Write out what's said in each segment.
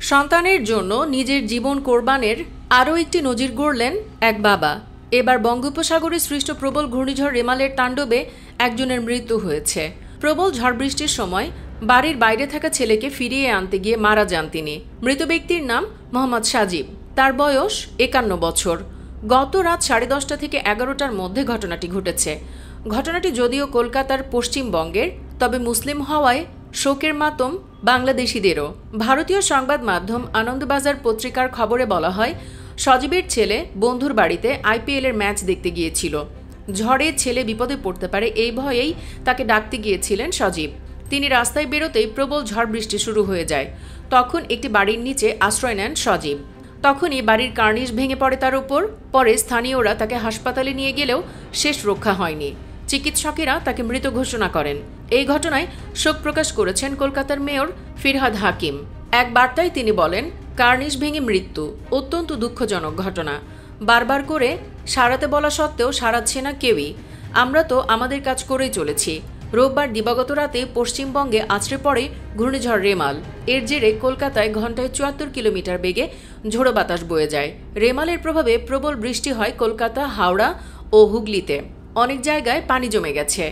সন্তানের জন্য নিজের জীবন কোরবানের আরও একটি নজির গড়লেন এক বাবা। এবার বঙ্গোপসাগরে সৃষ্ট প্রবল ঘূর্ণিঝড় রেমালের তাণ্ডবে একজনের মৃত্যু হয়েছে। প্রবল ঝড় বৃষ্টির সময় বাড়ির বাইরে থাকা ছেলেকে ফিরিয়ে আনতে গিয়ে মারা যান তিনি। মৃত ব্যক্তির নাম মোহাম্মদ সাজিব। তার বয়স 51 বছর। গত রাত 10:30 থেকে 11টার মধ্যে ঘটনাটি ঘটেছে। ঘটনাটি যদিও কলকাতার পশ্চিমবঙ্গের, তবে মুসলিম হওয়ায় শোকের মাতম বাংলাদেশিদেরও। ভারতীয় সংবাদ মাধ্যম আনন্দবাজার পত্রিকার খবরে বলা হয়, সজীবের ছেলে বন্ধুর বাড়িতে আইপিএলের ম্যাচ দেখতে গিয়েছিল। ঝড়ে ছেলে বিপদে পড়তে পারে এই ভয়েই তাকে ডাকতে গিয়েছিলেন সজীব। তিনি রাস্তায় বেরোতেই প্রবল ঝড় বৃষ্টি শুরু হয়ে যায়। তখন একটি বাড়ির নিচে আশ্রয় নেন সজীব। তখনই বাড়ির কার্নিশ ভেঙে পড়ে তার উপর। পরে স্থানীয়রা তাকে হাসপাতালে নিয়ে গেলেও শেষ রক্ষা হয়নি। চিকিৎসকেরা তাকে মৃত ঘোষণা করেন। এই ঘটনায় শোক প্রকাশ করেছেন কলকাতার মেয়র ফিরহাদ হাকিম। এক বার্তায় তিনি বলেন, কার্নিশ ভেঙে মৃত্যু অত্যন্ত দুঃখজনক ঘটনা। বারবার করে সারাতে বলা সত্ত্বেও সারাচ্ছে না কেউই। আমরা তো আমাদের কাজ করেই চলেছি। রোববার দিবাগত রাতে পশ্চিমবঙ্গে আছড়ে পড়ে ঘূর্ণিঝড় রেমাল। এর জেরে কলকাতায় ঘন্টায় 74 কিলোমিটার বেগে ঝোড়ো বাতাস বয়ে যায়। রেমালের প্রভাবে প্রবল বৃষ্টি হয় কলকাতা, হাওড়া ও হুগলিতে। অনেক জায়গায় পানি জমে গেছে।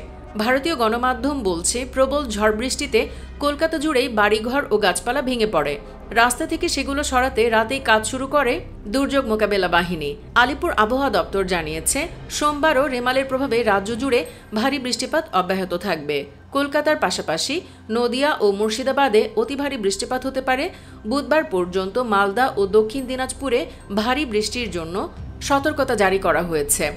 ভারতীয় গণমাধ্যম বলছে, প্রবল ঝড় বৃষ্টিতে কলকাতা জুড়েই বাড়িঘর ও গাছপালা ভেঙে পড়ে। রাস্তা থেকে সেগুলো সরাতে রাতেই কাজ শুরু করে দুর্যোগ মোকাবেলা বাহিনী। আলিপুর আবহাওয়া দপ্তর জানিয়েছে, সোমবারও রেমালের প্রভাবে রাজ্য জুড়ে ভারী বৃষ্টিপাত অব্যাহত থাকবে। কলকাতার পাশাপাশি নদিয়া ও মুর্শিদাবাদে অতি ভারী বৃষ্টিপাত হতে পারে। বুধবার পর্যন্ত মালদা ও দক্ষিণ দিনাজপুরে ভারী বৃষ্টির জন্য সতর্কতা জারি করা হয়েছে।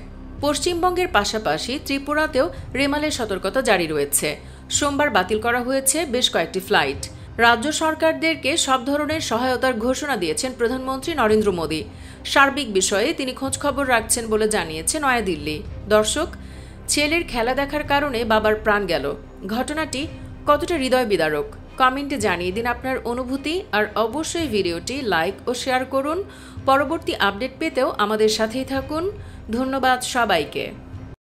পশ্চিমবঙ্গের পাশাপাশি ত্রিপুরাতেও রেমালের সতর্কতা জারি রয়েছে। সোমবার বাতিল করা হয়েছে বেশ কয়েকটি ফ্লাইট। রাজ্য সরকারদেরকে সব ধরনের সহায়তার ঘোষণা দিয়েছেন প্রধানমন্ত্রী নরেন্দ্র মোদী। সার্বিক বিষয়ে তিনি খোঁজখবর রাখছেন বলে জানিয়েছে নয়াদিল্লি। দর্শক, ছেলের খেলা দেখার কারণে বাবার প্রাণ গেল। ঘটনাটি কতটা হৃদয় বিদারক কমেন্টে জানিয়ে দিন আপনার অনুভূতি, আর অবশ্যই ভিডিওটি লাইক ও শেয়ার করুন। পরবর্তী আপডেট পেতেও আমাদের সাথেই থাকুন। ধন্যবাদ সবাইকে।